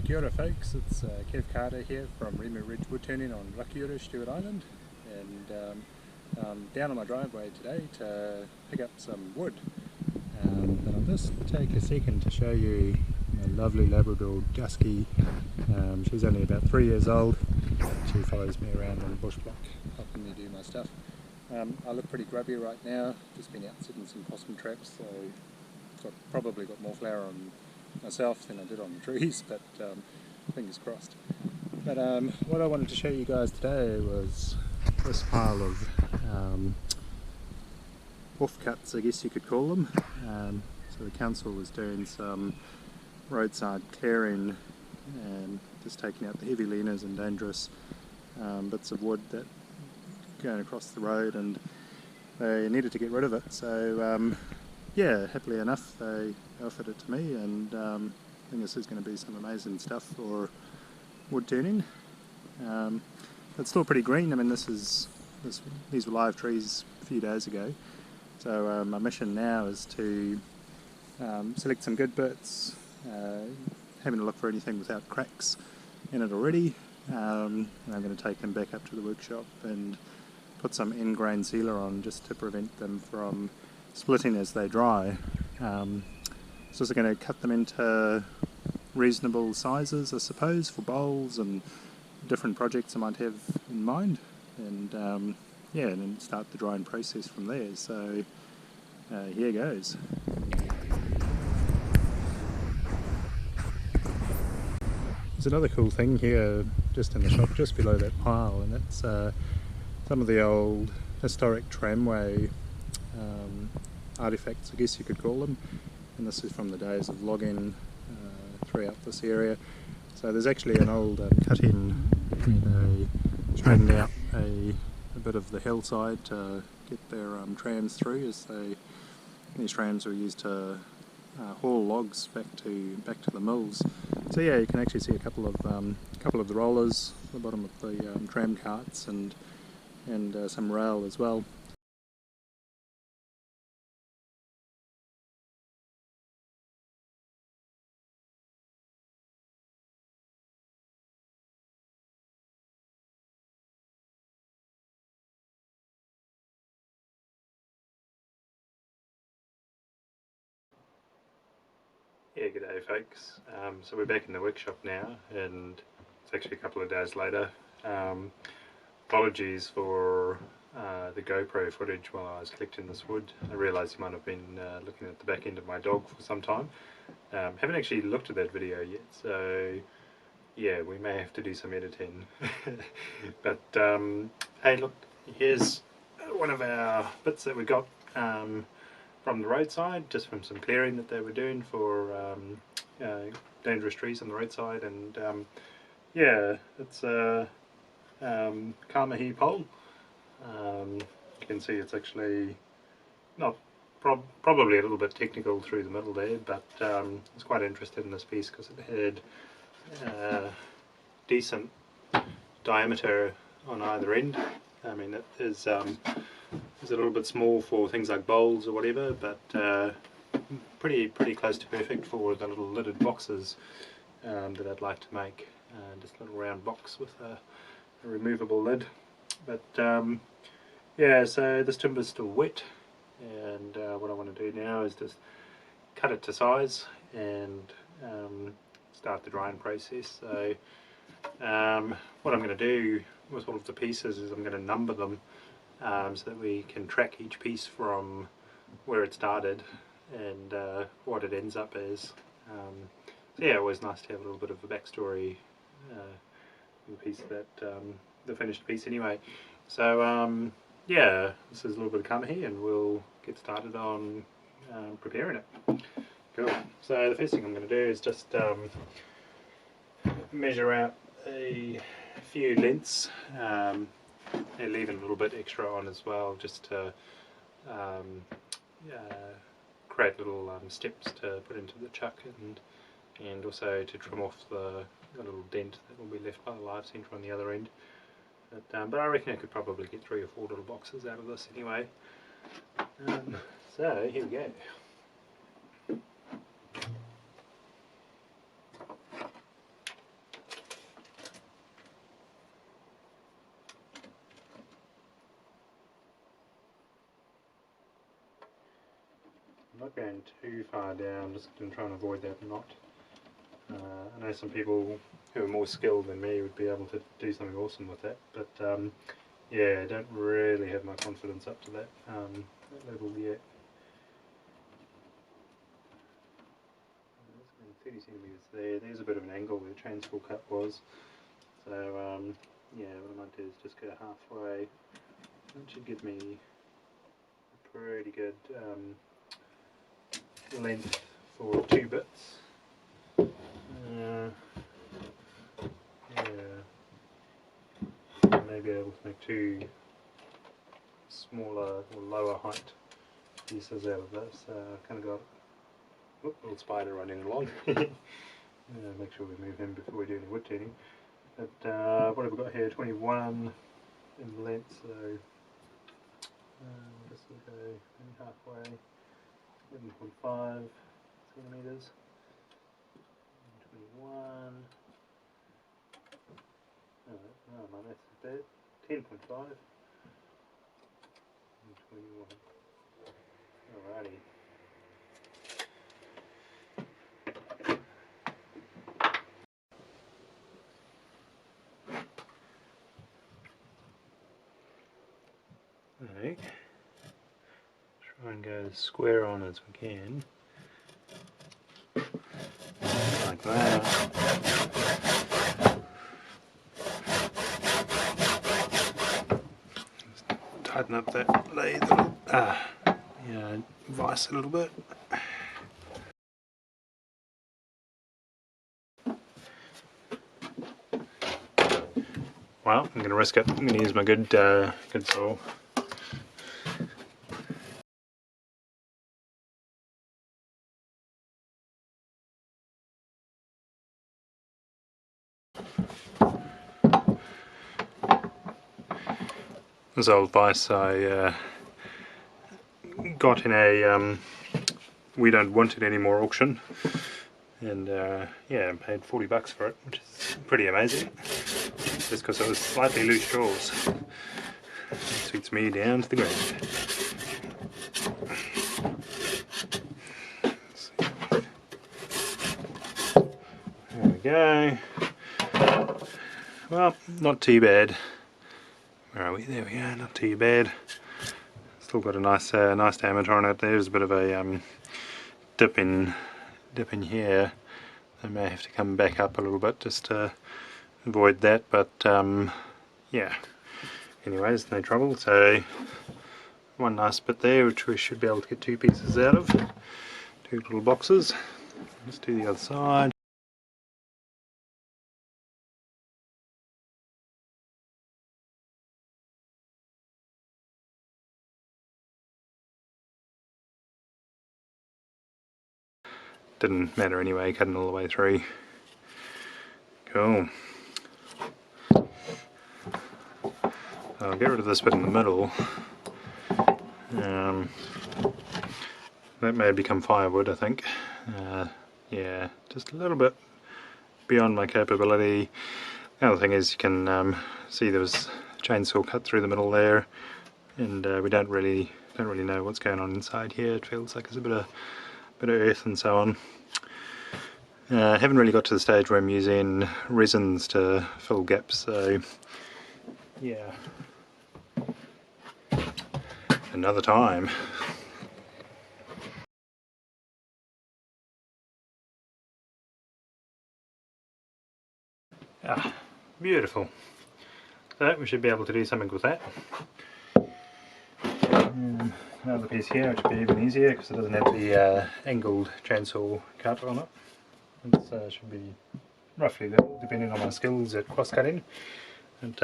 Kia ora folks, it's Kev Carter here from Rimu Ridge woodturning on Rimu Ridge, Stewart Island, and I'm down on my driveway today to pick up some wood. But I'll just take a second to show you my lovely Labrador Dusky. She's only about 3 years old. She follows me around on the bush block, helping me do my stuff. I look pretty grubby right now, just been out sitting some possum traps, so probably got more flour on myself than I did on the trees, but fingers crossed. But what I wanted to show you guys today was this pile of offcuts, I guess you could call them. So the council was doing some roadside clearing and just taking out the heavy leaners and dangerous bits of wood that going across the road, and they needed to get rid of it. So yeah, happily enough they offered it to me, and I think this is going to be some amazing stuff for wood turning. It's still pretty green. I mean, these were live trees a few days ago, so my mission now is to select some good bits, having a look for anything without cracks in it already, and I'm going to take them back up to the workshop and put some end-grain sealer on just to prevent them from splitting as they dry. So I'm going to cut them into reasonable sizes, I suppose, for bowls and different projects I might have in mind, and yeah, and then start the drying process from there. So here goes. There's another cool thing here just in the shop just below that pile, and it's some of the old historic tramway artifacts, I guess you could call them, and this is from the days of logging throughout this area. So there's actually an old cut-in where they straightened out a bit of the hillside to get their trams through, as these trams were used to haul logs back to the mills. So yeah, you can actually see a couple of the rollers at the bottom of the tram carts, and some rail as well. Yeah, g'day folks. So we're back in the workshop now, and it's actually a couple of days later. Apologies for the GoPro footage while I was collecting this wood. I realised you might have been looking at the back end of my dog for some time. Haven't actually looked at that video yet, so yeah, we may have to do some editing. But hey, look, here's one of our bits that we got from the roadside, just from some clearing that they were doing for dangerous trees on the roadside, and yeah, it's a Kamahi pole. You can see it's actually not probably a little bit technical through the middle there, but I was quite interested in this piece because it had decent diameter on either end. I mean, it is a little bit small for things like bowls or whatever, but pretty close to perfect for the little lidded boxes that I'd like to make. Just a little round box with a removable lid. But yeah, so this timber is still wet, and what I want to do now is just cut it to size and start the drying process. So what I'm going to do with all of the pieces is I'm going to number them so that we can track each piece from where it started and what it ends up as. So yeah, always nice to have a little bit of a backstory in the piece, that the finished piece anyway. So yeah, this is a little bit of Kamahi, and we'll get started on preparing it. Cool. So the first thing I'm going to do is just measure out a few lengths, and leaving a little bit extra on as well, just to create little steps to put into the chuck, and also to trim off the little dent that will be left by the live centre on the other end. But I reckon I could probably get 3 or 4 little boxes out of this anyway. So here we go. not going too far down, just going to try and avoid that knot. I know some people who are more skilled than me would be able to do something awesome with that, but yeah, I don't really have my confidence up to that level yet. 30 centimetres there. There's a bit of an angle where the chainsaw cut was, so yeah, what I might do is just go halfway. That should give me a pretty good length for 2 bits. Yeah, maybe able to make 2 smaller or lower height pieces out of this. Kind of got a little spider running along. Make sure we move him before we do any wood turning. But what have we got here? 21 in length, so this will go only halfway. 11.5 centimetres. 21. Oh, my maths is bad. 10.5 and 21. Alrighty. Okay. Try and go as square on as we can. Like that. Tighten up that lathe vice a little bit. Well, I'm going to risk it. I'm going to use my good saw. This old vice I got in a we don't want it anymore auction, and yeah, I paid $40 for it, which is pretty amazing, just because it was slightly loose jaws. It suits me down to the ground. There we go. Well, not too bad. Where are we? There we go. Not too bad. Still got a nice diameter on it. There's a bit of a dip in here. I may have to come back up a little bit just to avoid that, but yeah. Anyways, no trouble. So one nice bit there, which we should be able to get 2 pieces out of. 2 little boxes. Let's do the other side. Didn't matter anyway, cutting all the way through. Cool. I'll get rid of this bit in the middle. That may become firewood, I think. Yeah, just a little bit beyond my capability. The other thing is you can see there was a chainsaw cut through the middle there, and we don't really know what's going on inside here. It feels like there's a bit of earth and so on. I haven't really got to the stage where I'm using resins to fill gaps, so yeah, another time. Ah, beautiful. So we should be able to do something with that. Another piece here, which will be even easier because it doesn't have the angled chainsaw cut on it. This should be roughly level, depending on my skills at cross cutting. And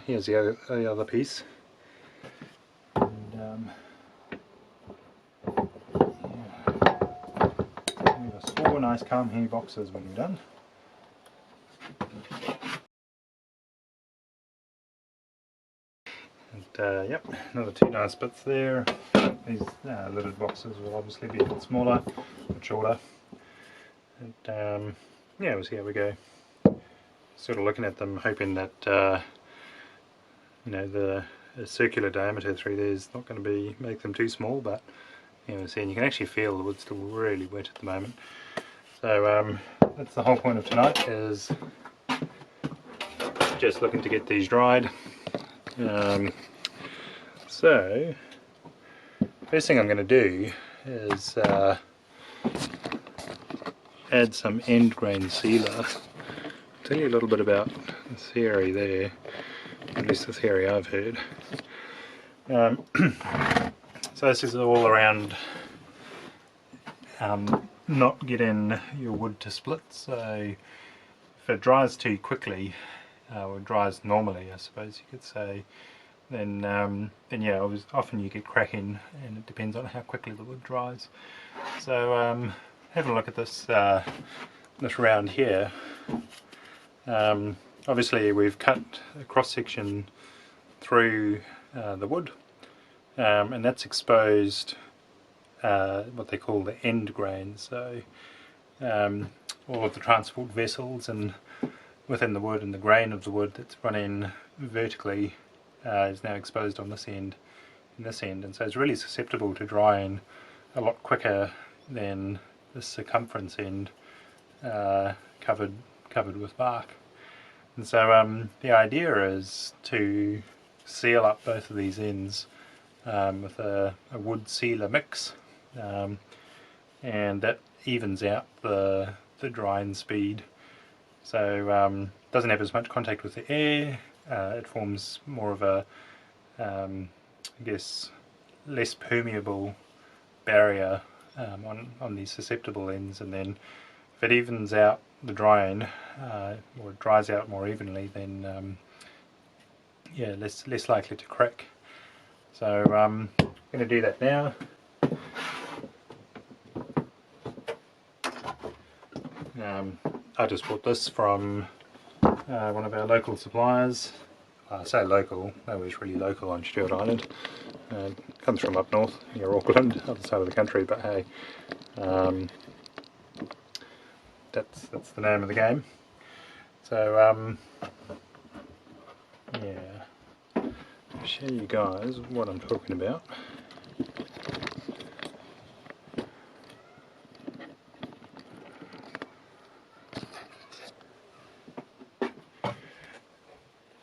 here's the other piece. And yeah. 4 nice calm here boxes when you're done. And yep, another 2 nice bits there. These lidded boxes will obviously be a bit smaller, a bit shorter. And yeah, we'll see how we go. Sort of looking at them, hoping that you know, the circular diameter through there is not going to make them too small, but and you can actually feel the wood still really wet at the moment. So that's the whole point of tonight, is just looking to get these dried. So first thing I'm going to do is add some end grain sealer. I'll tell you a little bit about the theory there, at least the theory I've heard. So this is all around not getting your wood to split. So if it dries too quickly, or dries normally I suppose you could say, then yeah, often you get cracking, and it depends on how quickly the wood dries. So have a look at this this round here. Obviously we've cut a cross section through the wood, and that's exposed what they call the end grain. So all of the transport vessels and within the wood, and the grain of the wood that's running vertically is now exposed on this end and this end, and so it's really susceptible to drying a lot quicker than the circumference end covered with bark. And so the idea is to seal up both of these ends with a wood sealer mix, and that evens out the drying speed. So doesn't have as much contact with the air. It forms more of a, I guess, less permeable barrier on these susceptible ends, and then if it evens out the drying, or it dries out more evenly, then yeah, less likely to crack. So I'm going to do that now. I just bought this from one of our local suppliers. I say local, nobody's really local on Stewart Island. It comes from up north near Auckland, other side of the country, but hey, that's the name of the game. So yeah, I'll show you guys what I'm talking about.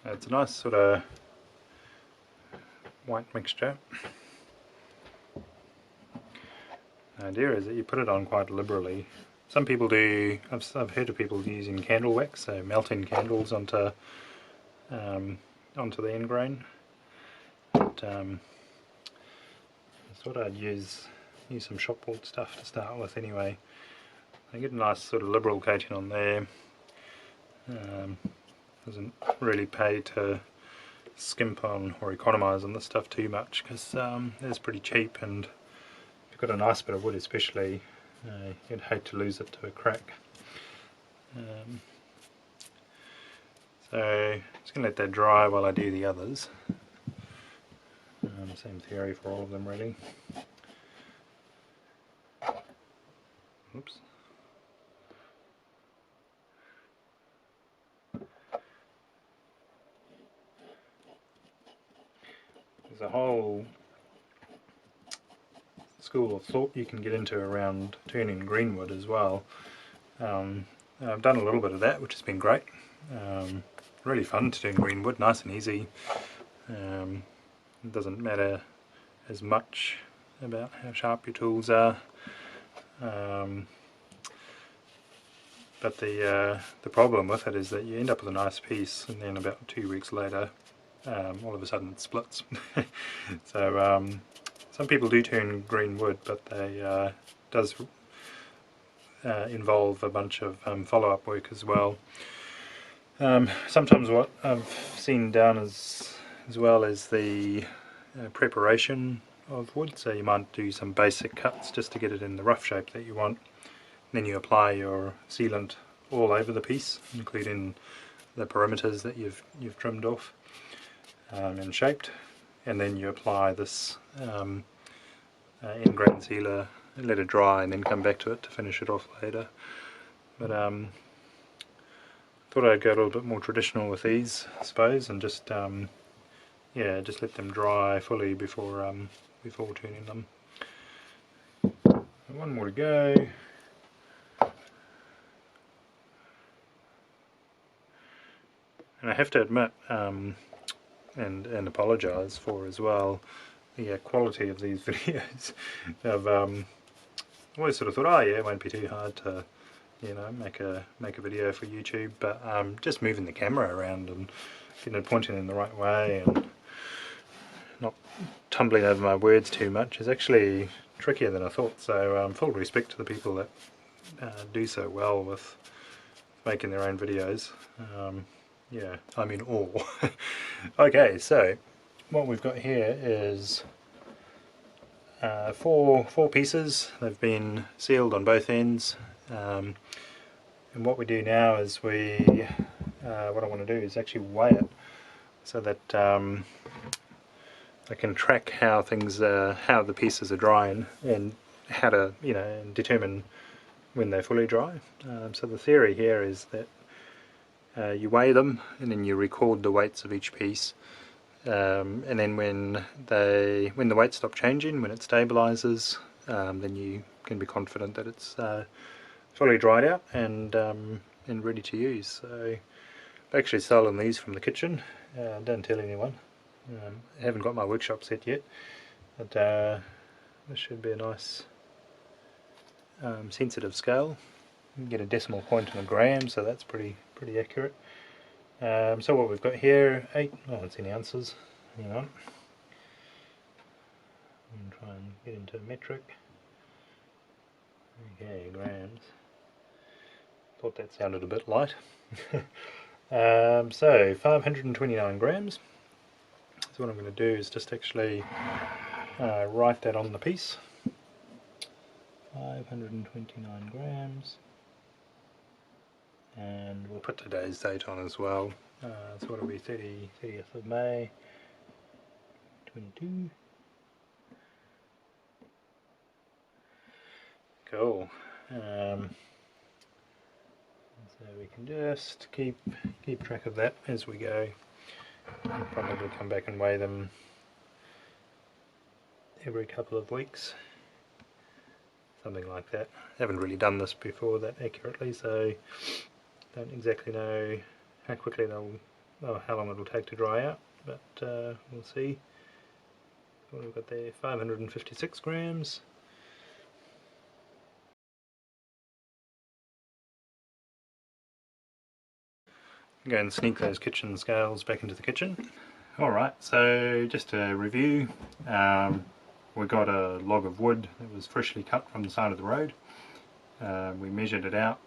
It's a nice sort of white mixture. The idea is that you put it on quite liberally. Some people do, I've heard of people using candle wax, so melting candles onto the end grain. But I thought I'd use some shopboard stuff to start with anyway. I get a nice sort of liberal coating on there. Doesn't really pay to skimp on or economise on this stuff too much, because it's pretty cheap, and if you've got a nice bit of wood especially, you'd hate to lose it to a crack. So just going to let that dry while I do the others. Same theory for all of them really. Oops. There's a whole school of thought you can get into around turning greenwood as well. I've done a little bit of that, which has been great. Really fun to turn greenwood, nice and easy. It doesn't matter as much about how sharp your tools are. But the problem with it is that you end up with a nice piece, and then about 2 weeks later, all of a sudden it splits. So some people do turn green wood, but they does involve a bunch of follow-up work as well. Sometimes what I've seen done as well as the preparation of wood, so you might do some basic cuts just to get it in the rough shape that you want. Then you apply your sealant all over the piece, including the perimeters that you've trimmed off and shaped, and then you apply this end grain sealer and let it dry, and then come back to it to finish it off later. But thought I'd go a little bit more traditional with these, I suppose, and just yeah, just let them dry fully before turning them. one more to go. And I have to admit, and apologise for as well, the quality of these videos. I've always sort of thought, oh yeah, it won't be too hard to, you know, make a video for YouTube, but just moving the camera around and getting it pointing in the right way and not tumbling over my words too much is actually trickier than I thought. So full respect to the people that do so well with making their own videos. Yeah, I'm in awe. Okay, so what we've got here is four pieces. They've been sealed on both ends, and what we do now is what I want to do is actually weigh it so that I can track how the pieces are drying and how to, you know, determine when they're fully dry. So the theory here is that you weigh them and then you record the weights of each piece, and then when the weights stop changing, when it stabilizes, then you can be confident that it's fully dried out and ready to use. So I'm actually selling these from the kitchen. Don't tell anyone. I haven't got my workshop set yet, but this should be a nice sensitive scale. You can get a decimal point in a gram, so that's pretty accurate. So what we've got here, it's in ounces. Hang on. I'm try and get into metric. Okay, grams. Thought that sounded a bit light. So 529 grams. So what I'm going to do is just actually write that on the piece. 529 grams. And we'll put today's date on as well. So what will be 30th of May 22. Cool. So we can just keep track of that as we go. I'll probably come back and weigh them every couple of weeks, something like that. I haven't really done this before that accurately, so don't exactly know how quickly how long it'll take to dry out, but we'll see. What have we got there? 556 grams. Go and sneak those kitchen scales back into the kitchen. Alright, so just to review, we got a log of wood that was freshly cut from the side of the road. We measured it out,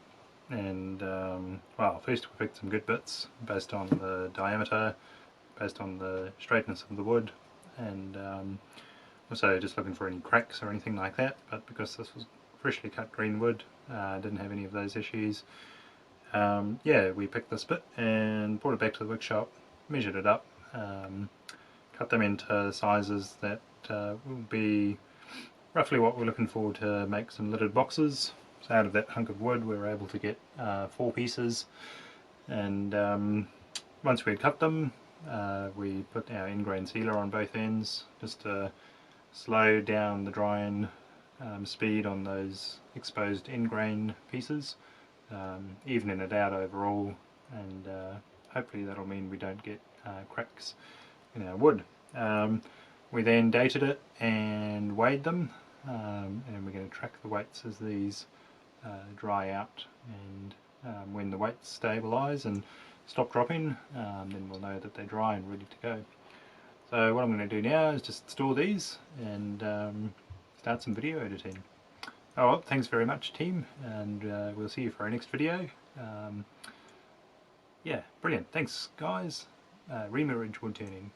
and well, first we picked some good bits based on the diameter, based on the straightness of the wood, and also just looking for any cracks or anything like that, but because this was freshly cut green wood, didn't have any of those issues. Yeah, we picked this bit and brought it back to the workshop, measured it up, cut them into sizes that will be roughly what we're looking for to make some lidded boxes. So out of that hunk of wood we were able to get 4 pieces, and once we had cut them, we put our in-grain sealer on both ends just to slow down the drying speed on those exposed in-grain pieces, evening it out overall, and hopefully that'll mean we don't get cracks in our wood. We then dated it and weighed them, and we're going to track the weights as these dry out, and when the weights stabilise and stop dropping, then we'll know that they're dry and ready to go. So what I'm going to do now is just store these and start some video editing. Oh well, thanks very much team, and we'll see you for our next video. Yeah, brilliant, thanks guys. Rimu Ridge woodturning.